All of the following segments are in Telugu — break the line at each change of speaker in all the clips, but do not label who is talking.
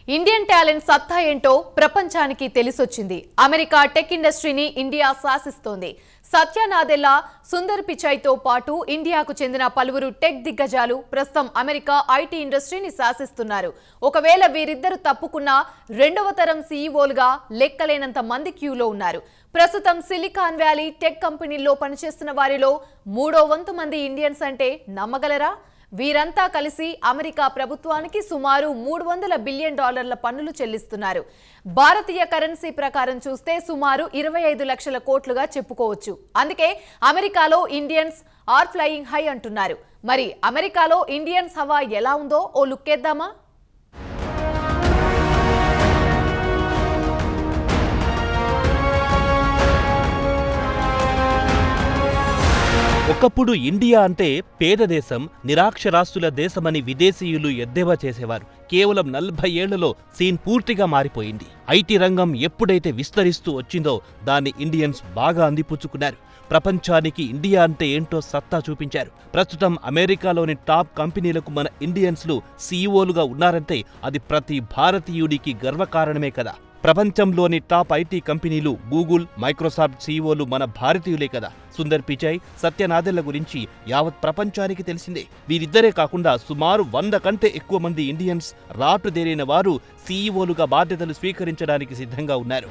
ఇండియన్ టాలెంట్ సత్తా ఏంటో ప్రపంచానికి తెలిసొచ్చింది. అమెరికా టెక్ ఇండస్ట్రీని ఇండియా శాసిస్తోంది. సత్య నాదెల్లా, సుందర్ పిచాయ్తో పాటు ఇండియాకు చెందిన పలువురు టెక్ దిగ్గజాలు ప్రస్తుతం అమెరికా ఐటీ ఇండస్ట్రీని శాసిస్తున్నారు. ఒకవేళ వీరిద్దరు తప్పుకున్నా రెండవ తరం సీఈఓలుగా లెక్కలేనంత మంది క్యూలో ఉన్నారు. ప్రస్తుతం సిలికాన్ వ్యాలీ టెక్ కంపెనీల్లో పనిచేస్తున్న వారిలో 3వ వంతు మంది ఇండియన్స్ అంటే నమ్మగలరా? వీరంతా కలిసి అమెరికా ప్రభుత్వానికి సుమారు $300 బిలియన్ పన్నులు చెల్లిస్తున్నారు. భారతీయ కరెన్సీ ప్రకారం చూస్తే సుమారు 25 లక్షల కోట్లుగా చెప్పుకోవచ్చు. అందుకే అమెరికాలో ఇండియన్స్ ఆర్ ఫ్లయింగ్ హై అంటున్నారు. మరి అమెరికాలో ఇండియన్స్ హవా ఎలా ఉందో ఓ లుక్కేద్దామా?
ఒకప్పుడు ఇండియా అంటే పేద దేశం, నిరాక్షరాస్యుల దేశమని విదేశీయులు ఎద్దేవా చేసేవారు. కేవలం 40 ఏళ్లలో సీన్ పూర్తిగా మారిపోయింది. ఐటీ రంగం ఎప్పుడైతే విస్తరిస్తూ వచ్చిందో దాన్ని ఇండియన్స్ బాగా అందిపుచ్చుకున్నారు. ప్రపంచానికి ఇండియా అంటే ఏంటో సత్తా చూపించారు. ప్రస్తుతం అమెరికాలోని టాప్ కంపెనీలకు మన ఇండియన్స్లు సీఈఓలుగా ఉన్నారంటే అది ప్రతి భారతీయుడికి గర్వకారణమే కదా. ప్రపంచంలోని టాప్ ఐటీ కంపెనీలు గూగుల్, మైక్రోసాఫ్ట్ సీఈఓలు మన భారతీయులే కదా. సుందర్ పిచాయ్, సత్య నాదెళ్ల గురించి యావత్ ప్రపంచానికి తెలిసిందే. వీరిద్దరే కాకుండా సుమారు 100 కంటే ఎక్కువ మంది ఇండియన్స్ రాటుదేరిన వారు సీఈఓలుగా బాధ్యతలు స్వీకరించడానికి సిద్ధంగా ఉన్నారు.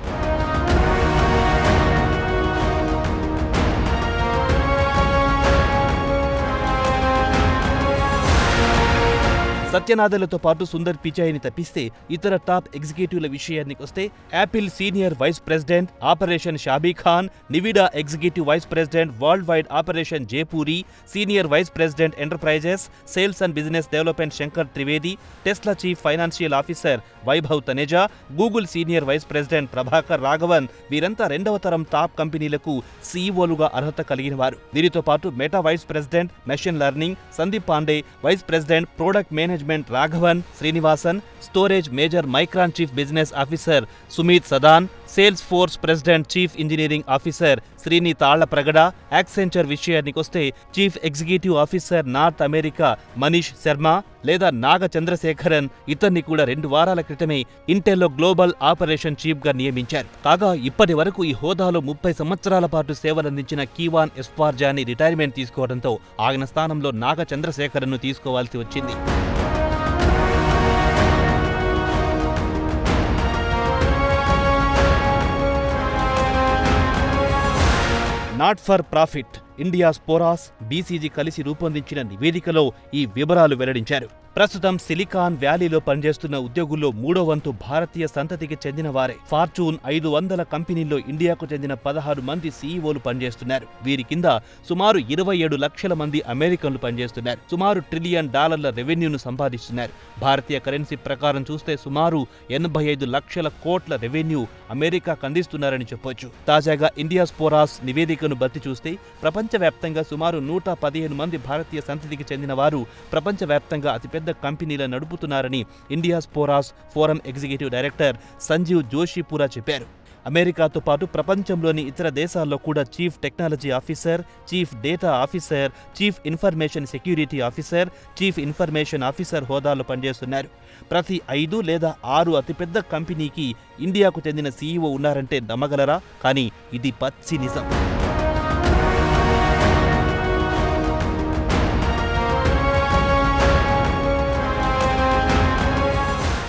సత్య నాదెళ్లతో పాటు సుందర్ పిచాయ్ని తప్పిస్తే ఇతర టాప్ ఎగ్జిక్యూటివ్ల విషయానికి వస్తే Apple senior vice president operation Sabih Khan, Nvidia executive vice president worldwide operation Jay Puri, senior vice president enterprises, sales and business development Shankar Trivedi, Tesla chief financial officer Vaibhav Taneja, Google senior vice president Prabhakar Raghavan వీరంతా రెండవ తరం టాప్ కంపెనీలకు సీఈఓలుగా అర్హత కలిగిన వారు. వీరితో పాటు Meta vice president machine learning Sandeep Pandey, vice president product management Raghavan Srinivasan, storage major Micron chief business officer Sumeet Sadan, Salesforce president chief engineering officer Srini Tallapragada, Accenture విషయానికొస్తే chief executive officer North America Manish Sharma లేదా నాగ చంద్రశేఖరన్ ఇతన్ని కూడా 2 వారాల క్రితమే ఇంటెల్లో గ్లోబల్ ఆపరేషన్ చీఫ్ గా నియమించారు. కాగా ఇప్పటి వరకు ఈ హోదాలో 30 సంవత్సరాల పాటు సేవలందించిన కీవాన్ ఎస్పార్జాని రిటైర్మెంట్ తీసుకోవడంతో ఆయన స్థానంలో నాగ చంద్రశేఖరన్ను తీసుకోవాల్సి వచ్చింది. Not for profit Indiaspora, BCG కలిసి రూపొందించిన నివేదికలో ఈ వివరాలు వెల్లడించారు. ప్రస్తుతం సిలికాన్ వ్యాలీలో పనిచేస్తున్న ఉద్యోగుల్లో 3వ వంతు భారతీయ సంతతికి చెందిన వారే. ఫార్చూన్ 500 కంపెనీల్లో ఇండియాకు చెందిన 16 మంది సీఈఓలు పనిచేస్తున్నారు. వీరి కింద సుమారు 27 లక్షల మంది అమెరికన్లు పనిచేస్తున్నారు. సుమారు $1 ట్రిలియన్ రెవెన్యూను సంపాదిస్తున్నారు. భారతీయ కరెన్సీ ప్రకారం చూస్తే సుమారు 85 లక్షల కోట్ల రెవెన్యూ అమెరికాకు అందిస్తున్నారని చెప్పొచ్చు. తాజాగా ఇండియాస్ పోరాస్ నివేదికను బట్టి చూస్తే ప్రపంచవ్యాప్తంగా సుమారు 115 మంది భారతీయ సంతతికి చెందిన వారు ప్రపంచవ్యాప్తంగా అతిపెద్ద కంపెనీల నడుపుతున్నారని Indiaspora forum executive director Sanjeev Joshipura చెప్పారు. అమెరికాతో పాటు ప్రపంచంలోని ఇతర దేశాల్లో కూడా chief technology officer, chief data officer, chief information security officer, chief information officer హోదాల్లో పనిచేస్తున్నారు. ప్రతి 5 లేదా 6 అతిపెద్ద కంపెనీకి ఇండియాకు చెందిన సీఈఓ ఉన్నారంటే నమ్మగలరా? కానీ ఇది పచ్చి నిజం.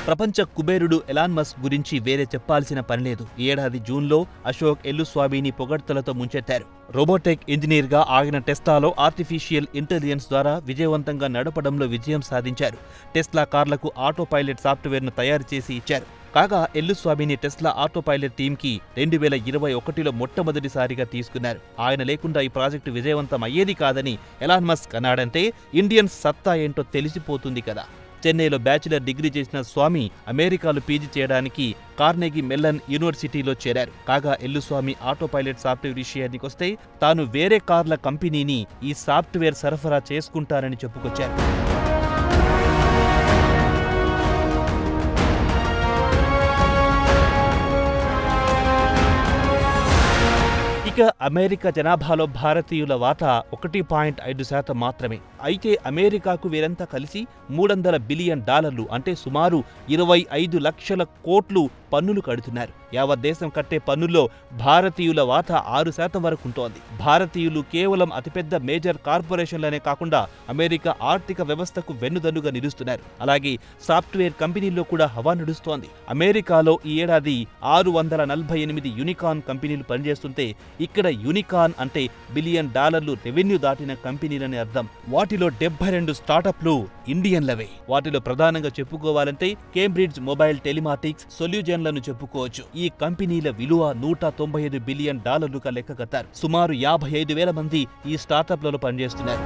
ప్రపంచ కుబేరుడు ఎలాన్ మస్క్ గురించి వేరే చెప్పాల్సిన పనిలేదు. ఈ ఏడాది జూన్లో అశోక్ ఎల్లుస్వామిని పొగడ్తలతో ముంచెత్తారు. రోబోటిక్ ఇంజనీర్గా ఆయన టెస్లాలో ఆర్టిఫిషియల్ ఇంటెలిజెన్స్ ద్వారా విజయవంతంగా నడపడంలో విజయం సాధించారు. టెస్లా కార్లకు ఆటో పైలట్ సాఫ్ట్వేర్ను తయారు చేసి ఇచ్చారు. కాగా ఎల్లుస్వామిని టెస్లా ఆటో పైలట్ టీంకి 2021లో మొట్టమొదటిసారిగా తీసుకున్నారు. ఆయన లేకుండా ఈ ప్రాజెక్టు విజయవంతం అయ్యేది కాదని ఎలాన్ మస్క్ అన్నాడంటే ఇండియన్స్ సత్తా ఏంటో తెలిసిపోతుంది కదా. చెన్నైలో బ్యాచిలర్ డిగ్రీ చేసిన స్వామి అమెరికాలో పీజీ చేయడానికి కార్నెగీ మెల్లన్ యూనివర్సిటీలో చేరారు. కాగా ఎల్లుస్వామి ఆటో పైలట్ సాఫ్ట్వేర్ విషయానికొస్తే తాను వేరే కార్ల కంపెనీని ఈ సాఫ్ట్వేర్ సరఫరా చేసుకుంటానని చెప్పుకొచ్చారు. ఇక అమెరికా జనాభాలో భారతీయుల వాటా 1.5% మాత్రమే. అయితే అమెరికాకు వీరంతా కలిసి $300 బిలియన్ అంటే సుమారు 25 లక్షల కోట్లు పన్నులు కడుతున్నారు. యావత్ దేశం కట్టే పన్నుల్లో భారతీయుల వాటా 6% వరకు ఉంటోంది. భారతీయులు కేవలం అతిపెద్ద మేజర్ కార్పొరేషన్లనే కాకుండా అమెరికా ఆర్థిక వ్యవస్థకు వెన్నుదన్నుగా నిలుస్తున్నారు. అలాగే సాఫ్ట్వేర్ కంపెనీల్లో కూడా హవా నడుస్తోంది. అమెరికాలో ఈ ఏడాది 648 యూనికార్న్ కంపెనీలు పనిచేస్తుంటే ఇక్కడ యూనికార్న్ అంటే $1 బిలియన్ రెవెన్యూ దాటిన కంపెనీలని అర్థం. వాటిలో 72 స్టార్టప్లు ఇండియన్లవే. వాటిలో ప్రధానంగా చెప్పుకోవాలంటే కేంబ్రిడ్జ్ మొబైల్ టెలిమాటిక్స్ సొల్యూజన్లను చెప్పుకోవచ్చు. ఈ కంపెనీల విలువ $195 బిలియన్ లెక్క కట్టారు. సుమారు 55,000 మంది ఈ స్టార్టప్లలో పనిచేస్తున్నారు.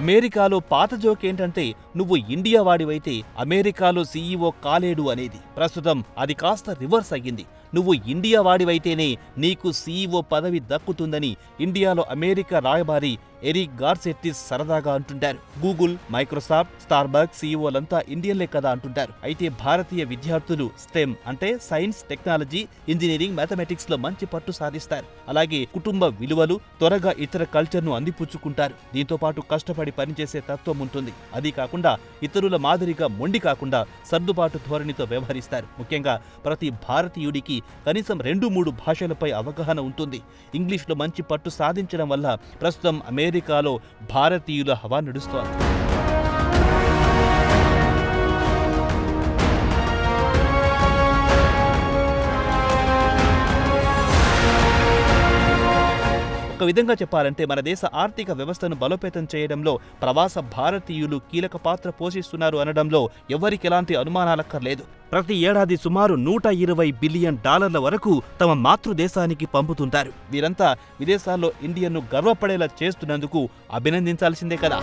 అమెరికాలో పాత జోక్ ఏంటంటే నువ్వు ఇండియా వాడివైతే అమెరికాలో సీఈఓ కాలేడు అనేది. ప్రస్తుతం అది కాస్త రివర్స్ అయ్యింది. నువ్వు ఇండియా వాడివైతేనే నీకు సీఈఓ పదవి దక్కుతుందని ఇండియాలో అమెరికా రాయబారి ఎరిక్ గార్సెట్టిస్ సరదాగా అంటుంటారు. గూగుల్, మైక్రోసాఫ్ట్, స్టార్బక్స్ సీఈఓలంతా ఇండియన్లే కదా అంటుంటారు. అయితే భారతీయ విద్యార్థులు స్టెమ్ అంటే సైన్స్, టెక్నాలజీ, ఇంజనీరింగ్, మ్యాథమెటిక్స్ లో మంచి పట్టు సాధిస్తారు. అలాగే కుటుంబ విలువలు, త్వరగా ఇతర కల్చర్ను అందిపుచ్చుకుంటారు. దీంతో పాటు కష్టపడి పనిచేసే తత్వం ఉంటుంది. అది కాకుండా ఇతరుల మాదిరిగా మొండి కాకుండా సర్దుబాటు ధోరణితో వ్యవహరిస్తారు. ముఖ్యంగా ప్రతి భారతీయుడికి కనీసం 2-3 భాషలపై అవగాహన ఉంటుంది. ఇంగ్లీష్లో మంచి పట్టు సాధించడం వల్ల ప్రస్తుతం అమెరికాలో భారతీయుల హవా నడుస్తోంది. ఒక విధంగా చెప్పాలంటే మన దేశ ఆర్థిక వ్యవస్థను బలోపేతం చేయడంలో ప్రవాస భారతీయులు కీలక పాత్ర పోషిస్తున్నారు అనడంలో ఎవరికి ఎలాంటి అనుమానాలక్కర్లేదు. ప్రతి ఏడాది సుమారు $120 బిలియన్ వరకు తమ మాతృదేశానికి పంపుతుంటారు. వీరంతా విదేశాల్లో ఇండియన్ను గర్వపడేలా చేస్తున్నందుకు అభినందించాల్సిందే కదా.